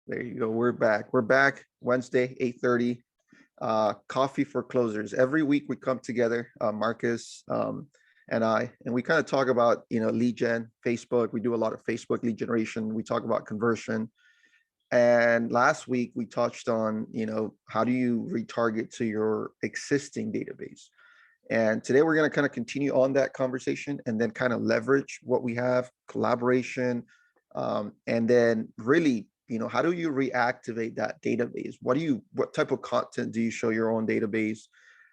There you go. We're back. We're back Wednesday, 8:30. Coffee for closers. Every week we come together, Marcus and I, and we kind of talk about, lead gen, Facebook. We do a lot of Facebook lead generation. We talk about conversion. And last week we touched on, how do you retarget to your existing database? And today we're going to kind of continue on that conversation and then kind of leverage what we have, collaboration, and then really, how do you reactivate that database? What type of content do you show your own database?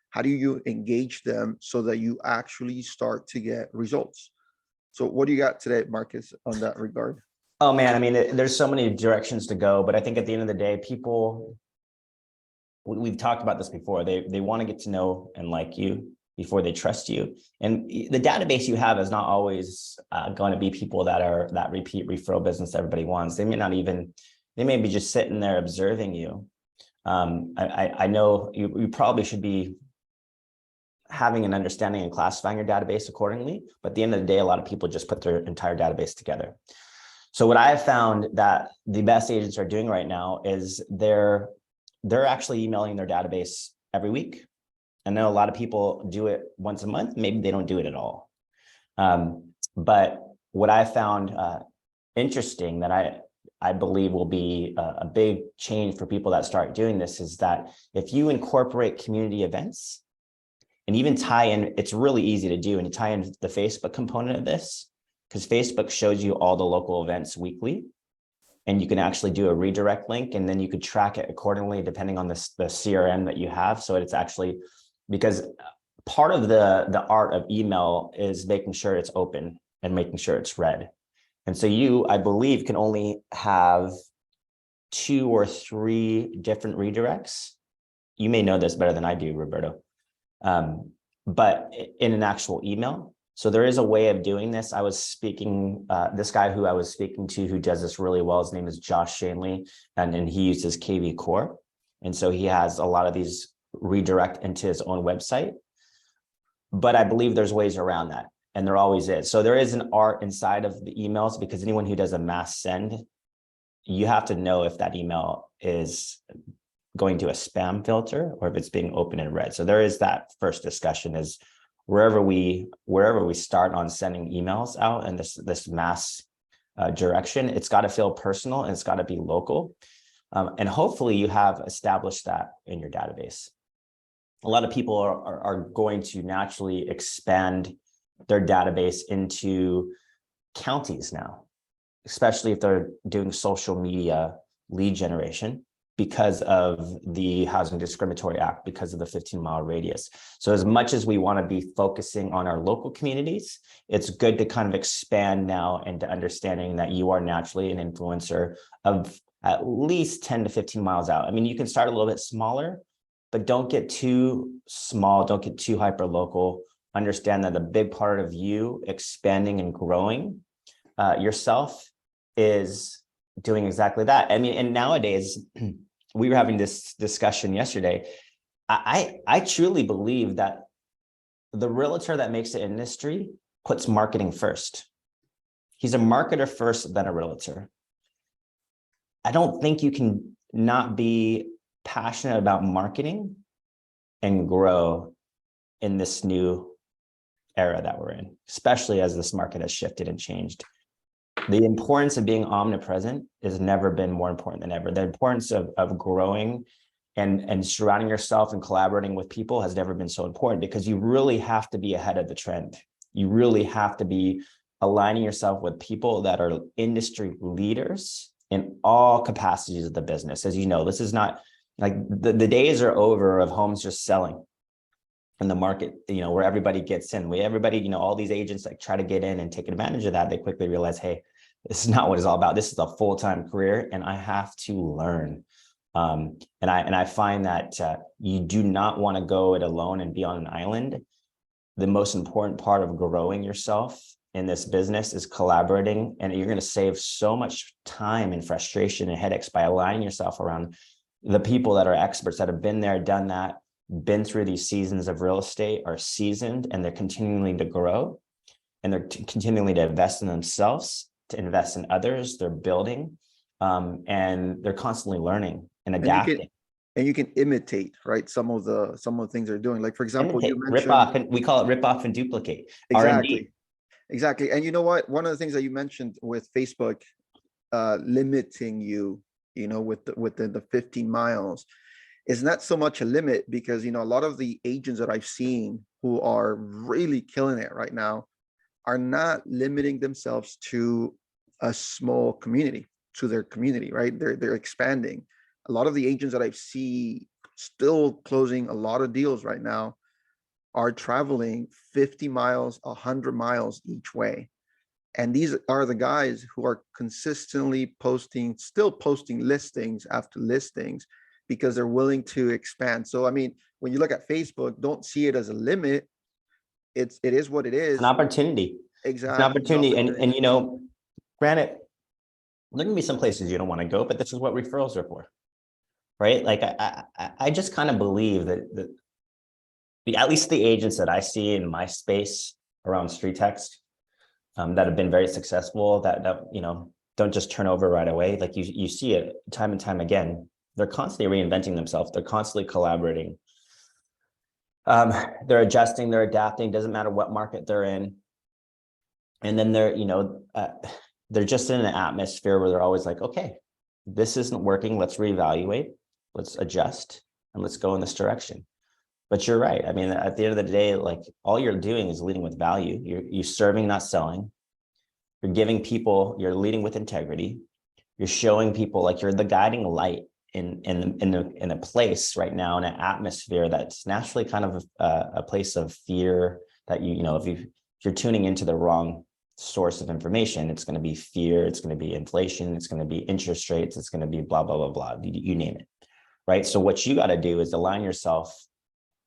How do you engage them so that you actually start to get results? So what do you got today, Marcus, on that regard? Oh man, I mean, there's so many directions to go, but I think at the end of the day, people, we've talked about this before, they want to get to know and like you before they trust you. And the database you have is not always going to be people that repeat referral business everybody wants. They may be just sitting there observing you. I know you probably should be having an understanding and classifying your database accordingly, but at the end of the day, a lot of people just put their entire database together. So what I have found that the best agents are doing right now is they're actually emailing their database every week. I know a lot of people do it once a month. Maybe they don't do it at all. But what I found interesting that I believe will be a big change for people that start doing this is that if you incorporate community events and even tie in, it's really easy to do, and you tie in the Facebook component of this, because Facebook shows you all the local events weekly, and you can actually do a redirect link, and then you could track it accordingly depending on the CRM that you have. So it's actually, because part of the art of email is making sure it's open and making sure it's read. And so you, I believe, can only have 2 or 3 different redirects. You may know this better than I do, Roberto, but in an actual email. So there is a way of doing this. I was speaking, this guy who I was speaking to who does this really well, his name is Josh Shanley, and he uses KV Core. And so he has a lot of these redirect into his own website. But I believe there's ways around that, and there always is. So there is an art inside of the emails, because anyone who does a mass send, you have to know if that email is going to a spam filter or if it's being open and read. So there is that first discussion is wherever we start on sending emails out and this mass direction, it's got to feel personal and it's got to be local. And hopefully you have established that in your database. A lot of people are going to naturally expand their database into counties now, especially if they're doing social media lead generation because of the Housing Discriminatory Act, because of the 15-mile radius. So as much as we want to be focusing on our local communities, it's good to kind of expand now into understanding that you are naturally an influencer of at least 10 to 15 miles out. I mean, you can start a little bit smaller, but don't get too small, don't get too hyper local. Understand that a big part of you expanding and growing yourself is doing exactly that. I mean, and nowadays, we were having this discussion yesterday. I truly believe that the realtor that makes the industry puts marketing first. He's a marketer first, then a realtor. I don't think you can not be passionate about marketing and grow in this new era that we're in, especially as this market has shifted and changed. The importance of being omnipresent has never been more important than ever. The importance of growing and surrounding yourself and collaborating with people has never been so important, because you really have to be ahead of the trend. You really have to be aligning yourself with people that are industry leaders in all capacities of the business. As you know, this is not like the days are over of homes just selling in the market, where everybody gets in. Everybody, all these agents like try to get in and take advantage of that. They quickly realize, hey, this is not what it's all about. This is a full-time career, and I have to learn. And I find that you do not want to go it alone and be on an island. The most important part of growing yourself in this business is collaborating, and you're going to save so much time and frustration and headaches by aligning yourself around the people that are experts, that have been there, done that, been through these seasons of real estate, are seasoned, and they're continuing to grow, and they're continuing to invest in themselves, to invest in others. They're building, And they're constantly learning and And you can adapting. and you can imitate, right? Some of the things they're doing. Like for example, you Imitate, rip mentioned off, and we call it rip off and duplicate. R&D. exactly, exactly. And you know what? One of the things that you mentioned with Facebook limiting you, within the 15 miles is not so much a limit because a lot of the agents that I've seen who are really killing it right now are not limiting themselves to a small community, to their community, right? They're expanding. A lot of the agents that I see still closing a lot of deals right now are traveling 50 miles, 100 miles each way. And these are the guys who are consistently still posting listings after listings because they're willing to expand. So, I mean, when you look at Facebook, don't see it as a limit. It is what it It's an is. opportunity. It's an Exactly. It's an opportunity. And opportunity. granted, there can be some places you don't want to go, but this is what referrals are for, right? Like I just kind of believe that at least the agents that I see in my space around street text, that have been very successful, that don't just turn over right away. Like you see it time and time again. They're constantly reinventing themselves. They're constantly collaborating. They're adjusting, they're adapting, doesn't matter what market they're in. And then they're just in an atmosphere where they're always like, okay, this isn't working. Let's reevaluate, let's adjust, and let's go in this direction. But you're right. I mean, at the end of the day, like all you're doing is leading with value. You're serving, not selling. You're giving people, you're leading with integrity. You're showing people like you're the guiding light in a place right now, in an atmosphere that's naturally kind of a place of fear that if you're tuning into the wrong source of information, it's going to be fear, it's going to be inflation, it's going to be interest rates, it's going to be blah, blah, blah, blah, you name it, right? So what you got to do is align yourself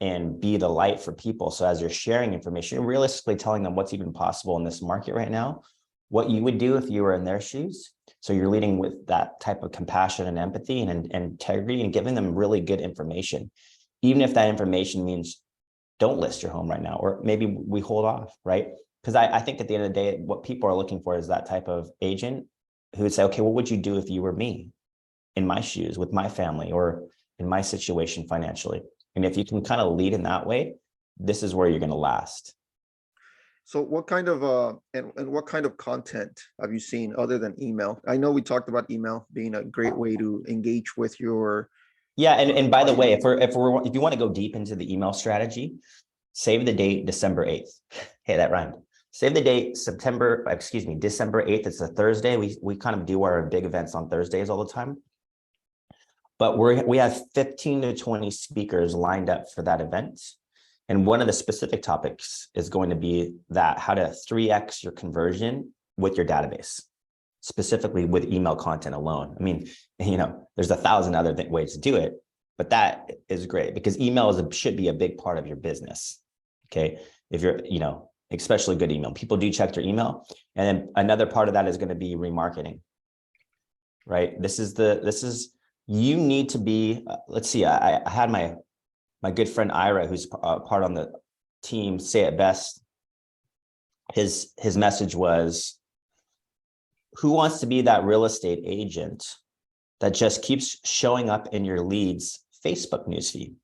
and be the light for people. So as you're sharing information, you're realistically telling them what's even possible in this market right now, what you would do if you were in their shoes. So you're leading with that type of compassion and empathy and integrity and giving them really good information, even if that information means don't list your home right now, or maybe we hold off, right? Because I think at the end of the day, what people are looking for is that type of agent who would say, okay, what would you do if you were me in my shoes with my family or in my situation financially? And if you can kind of lead in that way, this is where you're going to last. So what kind of and what kind of content have you seen other than email? I know we talked about email being a great way to engage with your Yeah, and by the way, audience. if you want to go deep into the email strategy, save the date December 8th. Hey, that rhymed. Save the date December 8th. It's a Thursday. We kind of do our big events on Thursdays all the time. But we have 15 to 20 speakers lined up for that event. And one of the specific topics is going to be that how to 3x your conversion with your database, specifically with email content alone. I mean, there's 1,000 other ways to do it, but that is great because email should be a big part of your business. Okay. If you're, especially good email, people do check their email. And then another part of that is going to be remarketing, right? You need to be, let's see, I had my good friend Ira, who's part on the team, say it best. His message was, who wants to be that real estate agent that just keeps showing up in your leads Facebook newsfeed?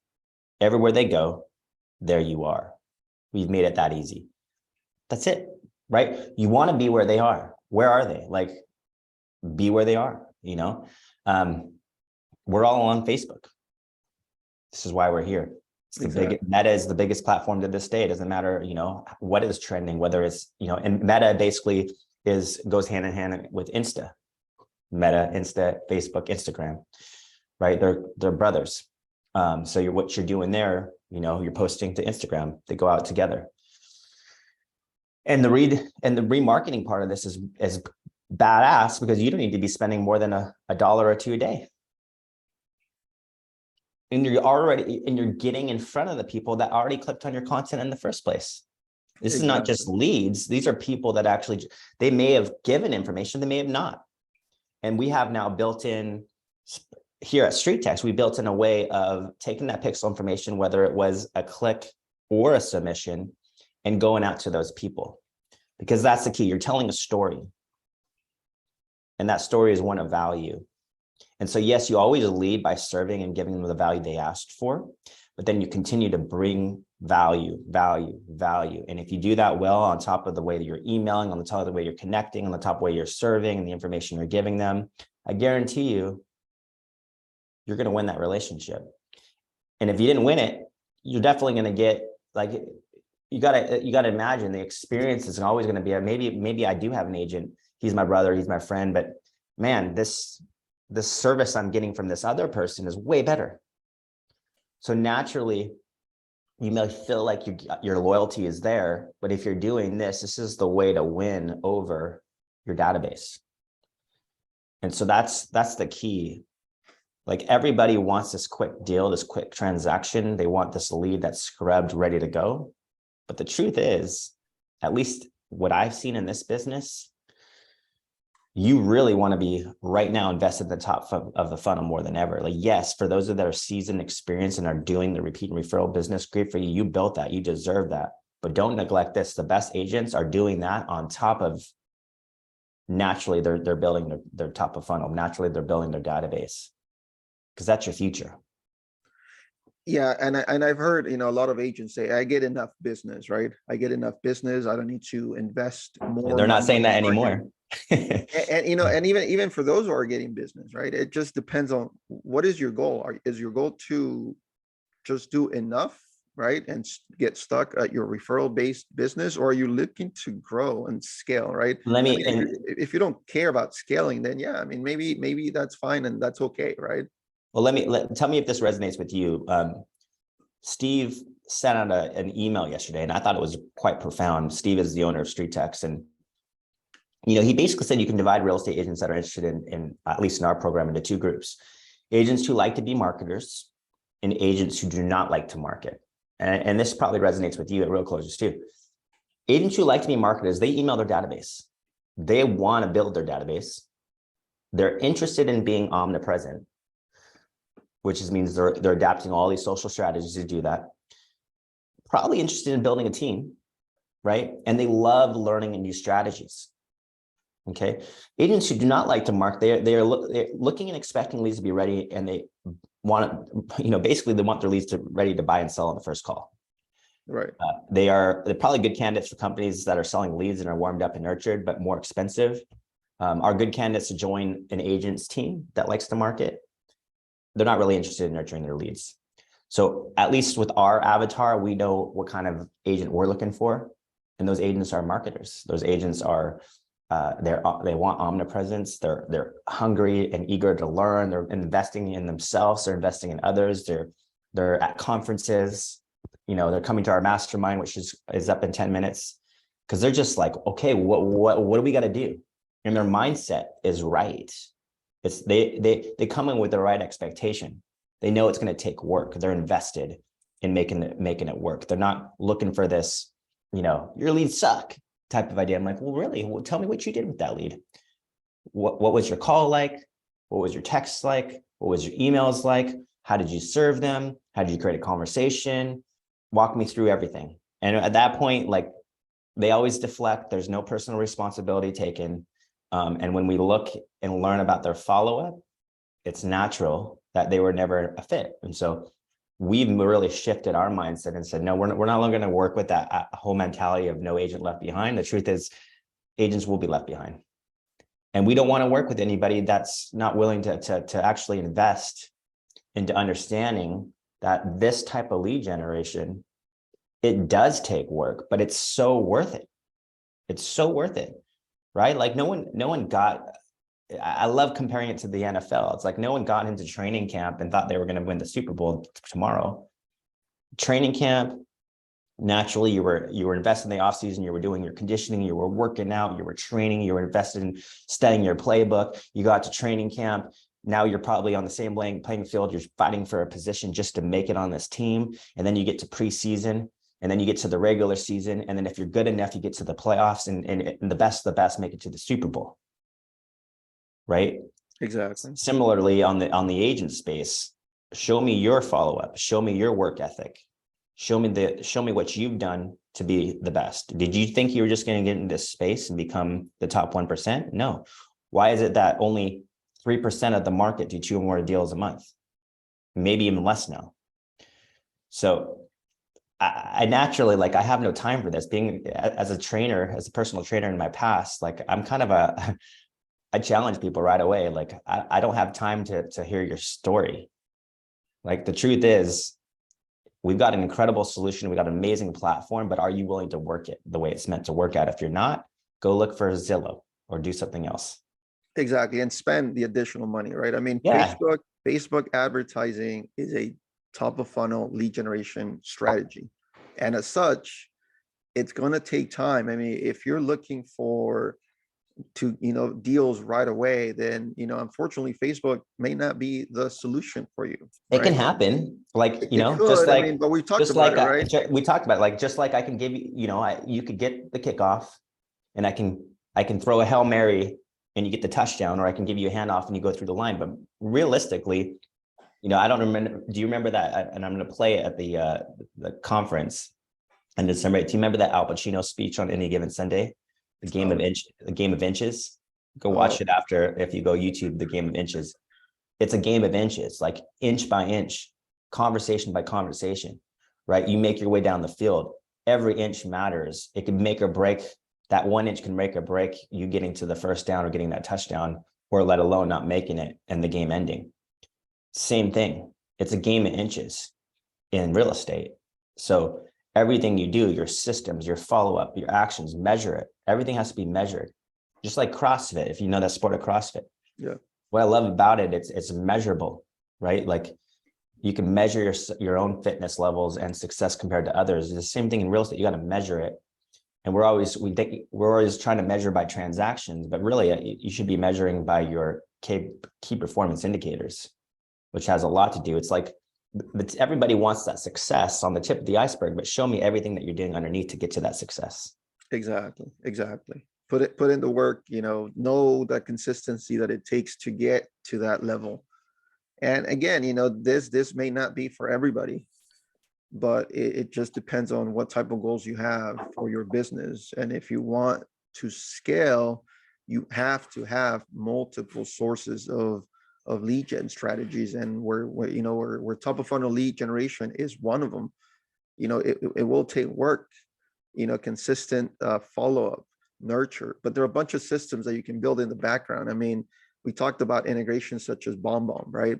Everywhere they go, there you are. We've made it that easy. That's it, right? You want to be where they are. Where are they? Like, be where they are, we're all on Facebook. This is why we're here. It's the Exactly. Meta is the biggest platform to this day. It doesn't matter, what is trending, whether it's, and Meta basically goes hand in hand with Insta. Meta, Insta, Facebook, Instagram, right? They're brothers. So what you're doing there, you're posting to Instagram. They go out together. And the remarketing part of this is badass because you don't need to be spending more than a dollar or two a day. And you're getting in front of the people that already clicked on your content in the first place. This is not just leads. These are people that actually, they may have given information, they may have not. And we have now built in here at Street Text, we built in a way of taking that pixel information, whether it was a click or a submission, and going out to those people. Because that's the key. You're telling a story. And that story is one of value. And so, yes, you always lead by serving and giving them the value they asked for, but then you continue to bring value. And if you do that well, on top of the way that you're emailing, on the top of the way you're connecting, on the top of the way you're serving and the information you're giving them, I guarantee you're going to win that relationship. And if you didn't win it, you're definitely going to get, like, you gotta imagine the experience is always going to be, maybe I do have an agent. He's my brother, he's my friend, but man, this service I'm getting from this other person is way better. So naturally, you may feel like your loyalty is there, but if you're doing this is the way to win over your database. And so that's the key. Like, everybody wants this quick deal, this quick transaction. They want this lead that's scrubbed, ready to go. But the truth is, at least what I've seen in this business, you really want to be right now invested at the top of the funnel more than ever. Like, yes, for those that are seasoned, experienced, and are doing the repeat and referral business, great for you. You built that, you deserve that. But don't neglect this. The best agents are doing that on top of, naturally, they're building their top of funnel. Naturally, they're building their database, because that's your future. Yeah, and I've heard, a lot of agents say, I get enough business, right? I get enough business. I don't need to invest more. They're not money saying that in marketing. anymore. And even for those who are getting business, right? It just depends on what is your goal. Is your goal to just do enough, right, and get stuck at your referral-based business, or are you looking to grow and scale, right? If you don't care about scaling, then yeah, I mean, maybe that's fine and that's okay, right? Well, tell me if this resonates with you. Steve sent out an email yesterday, and I thought it was quite profound. Steve is the owner of Street Text, and he basically said you can divide real estate agents that are interested in at least in our program, into two groups: agents who like to be marketers and agents who do not like to market. And this probably resonates with you at Real Closers too. Agents who like to be marketers, they email their database. They want to build their database. They're interested in being omnipresent, which means they're adapting all these social strategies to do that. Probably interested in building a team, right? And they love learning new strategies. Okay. Agents who do not like to market, they're looking and expecting leads to be ready, and they want to, basically they want their leads ready to buy and sell on the first call. Right. They're probably good candidates for companies that are selling leads and are warmed up and nurtured, but more expensive. Are good candidates to join an agent's team that likes to market. They're not really interested in nurturing their leads. So at least with our avatar, we know what kind of agent we're looking for. And those agents are marketers. Those agents are, they want omnipresence. They're hungry and eager to learn. They're investing in themselves. They're investing in others. They're at conferences. They're coming to our mastermind, which is up in 10 minutes. Because they're just like, okay, what do we got to do? And their mindset is right. It's they come in with the right expectation. They know it's going to take work. They're invested in making it work. They're not looking for this, your leads suck type of idea. I'm like, well, really? Well, tell me what you did with that lead. What was your call like? What was your text like? What was your emails like? How did you serve them? How did you create a conversation? Walk me through everything. And at that point, like, they always deflect. There's no personal responsibility taken. And when we look and learn about their follow-up, it's natural that they were never a fit. And so we've really shifted our mindset and said, no, we're not going to work with that whole mentality of no agent left behind. The truth is, agents will be left behind. And we don't want to work with anybody that's not willing to actually invest into understanding that this type of lead generation, it does take work, but it's so worth it. It's so worth it. Right? Like no one got, I love comparing it to the NFL. It's like no one got into training camp and thought they were going to win the Super Bowl tomorrow. Training camp, naturally you were invested in the offseason, you were doing your conditioning, you were working out, you were training, you were invested in studying your playbook. You got to training camp. Now you're probably on the same playing field. You're fighting for a position just to make it on this team. And then you get to preseason. And then you get to the regular season. And then if you're good enough, you get to the playoffs, and the best of the best make it to the Super Bowl. Right? Exactly. Similarly, on the agent space, show me your follow-up, show me your work ethic, show me what you've done to be the best. Did you think you were just going to get in this space and become the top 1%? No. Why is it that only 3% of the market do 2 or more deals a month? Maybe even less now. So I naturally, like, I have no time for this. Being as a trainer, as a personal trainer in my past, like, I'm kind of I challenge people right away. Like, I don't have time to hear your story. Like, the truth is, we've got an incredible solution. We got an amazing platform, but are you willing to work it the way it's meant to work at? If you're not, go look for Zillow or do something else. Exactly. And spend the additional money, right? I mean, Yeah. Facebook advertising is a top of funnel lead generation strategy. And as such, it's going to take time. I mean, if you're looking for deals right away, then, unfortunately, Facebook may not be the solution for you. It can Right? happen, like, It just could, I like, mean, but we've talked just about like it, right? we talked about, like, just like I can give you, you could get the kickoff, and I can throw a Hail Mary and you get the touchdown, or I can give you a handoff and you go through the line. But realistically, I don't remember. Do you remember that? And I'm going to play it at the conference on December 8th. Do you remember that Al Pacino speech on Any Given Sunday? The game of inches. Go watch it after, if you go YouTube, the game of inches. It's a game of inches, like inch by inch, conversation by conversation, right? You make your way down the field. Every inch matters. It can make or break. That 1 inch can make or break you getting to the first down or getting that touchdown, or let alone not making it and the game ending. Same thing. It's a game of inches in real estate. So everything you do, your systems, your follow-up, your actions, measure it. Everything has to be measured. Just like CrossFit, if you know that sport of CrossFit. Yeah. What I love about it, it's measurable, right? Like, you can measure your own fitness levels and success compared to others. It's the same thing in real estate. You got to measure it. And we're always trying to measure by transactions, but really you should be measuring by your key performance indicators, which has a lot to do. It's like, everybody wants that success on the tip of the iceberg, but show me everything that you're doing underneath to get to that success. Exactly. Put in the work, know that consistency that it takes to get to that level. And again, this may not be for everybody, but it just depends on what type of goals you have for your business. And if you want to scale, you have to have multiple sources of lead gen strategies. And we're top of funnel lead generation is one of them. It will take work, consistent follow-up, nurture, but there are a bunch of systems that you can build in the background. I mean, we talked about integrations such as BombBomb, right?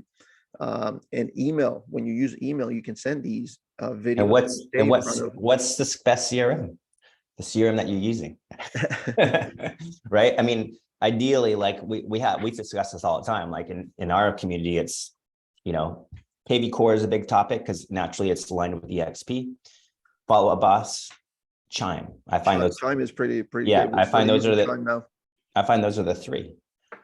And email. When you use email, you can send these videos. And what's the best CRM? The CRM that you're using, right? I mean, ideally, like we discuss this all the time. Like in our community, it's, KV Core is a big topic because naturally it's aligned with EXP. Follow Up Boss, Chime. I find those Chime is pretty yeah. good. I find those are the three,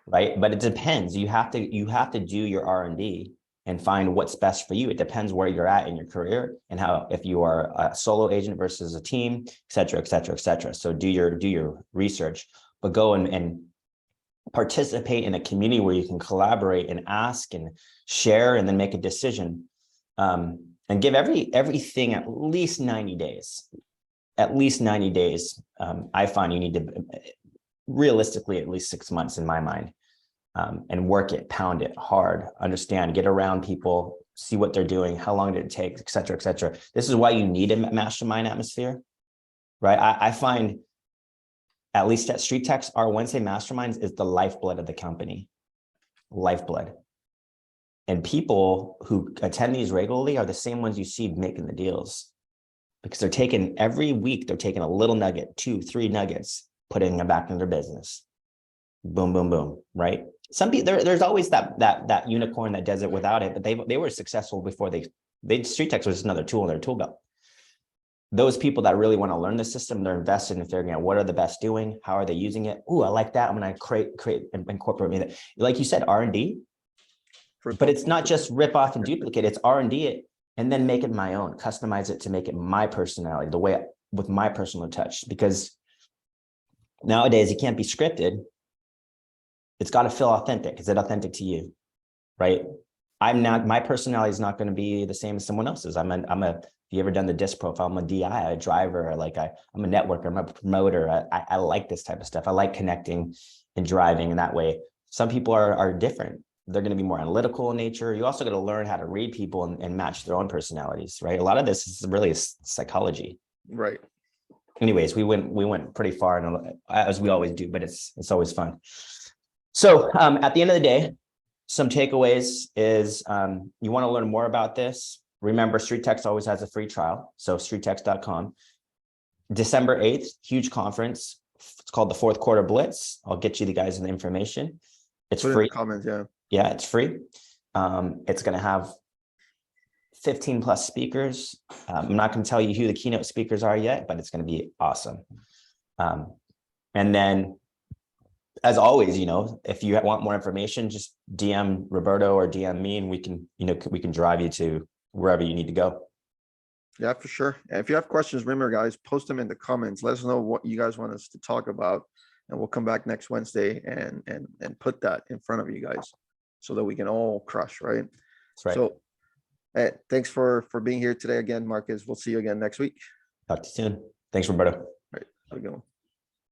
right? But it depends. You have to do your R&D and find what's best for you. It depends where you're at in your career and if you are a solo agent versus a team, et cetera, et cetera, et cetera. So do your research, but go and participate in a community where you can collaborate and ask and share and then make a decision, and give everything at least 90 days. At least 90 days. I find you need to realistically at least 6 months in my mind. And work it, pound it hard, understand, get around people, see what they're doing, how long did it take, et cetera, et cetera. This is why you need a mastermind atmosphere, right? I find, at least at Street Techs, our Wednesday masterminds is the lifeblood of the company, lifeblood. And people who attend these regularly are the same ones you see making the deals, because they're taking every week, they're taking a little nugget, 2, 3 nuggets, putting them back in their business. Boom, boom, boom, right? Some people, there's always that unicorn that does it without it, but they were successful before they Street Techs was just another tool in their tool belt. Those people that really want to learn the system, they're invested in figuring out what are the best doing, how are they using it. Ooh, I like that. I'm going to create and incorporate that. Like you said, R&D, but it's not just rip off and duplicate. It's R&D it and then make it my own, customize it to make it my personality, the way with my personal touch. Because nowadays you can't be scripted. It's got to feel authentic. Is it authentic to you? Right? My personality is not going to be the same as someone else's. If you ever done the DISC profile, I'm a DI, a driver, I'm a networker, I'm a promoter. I like this type of stuff. I like connecting and driving in that way. Some people are different. They're going to be more analytical in nature. You also got to learn how to read people and match their own personalities, right? A lot of this is really psychology. Right. Anyways, we went pretty far, and as we always do, but it's always fun. So at the end of the day, some takeaways is you want to learn more about this. Remember, Street Text always has a free trial. So streettext.com. December 8th, huge conference. It's called the Fourth Quarter Blitz. I'll get you the guys the information. It's Put free. in the comments, yeah. Yeah, it's free. It's going to have 15 plus speakers. I'm not going to tell you who the keynote speakers are yet, but it's going to be awesome. And then, as always, if you want more information, just DM Roberto or DM me, and we can drive you to wherever you need to go. Yeah, for sure. And if you have questions, remember, guys, post them in the comments. Let us know what you guys want us to talk about, and we'll come back next Wednesday and put that in front of you guys so that we can all crush, right? That's right. So thanks for being here today again, Marcus. We'll see you again next week. Talk to you soon. Thanks, Roberto. All right. Have a good one.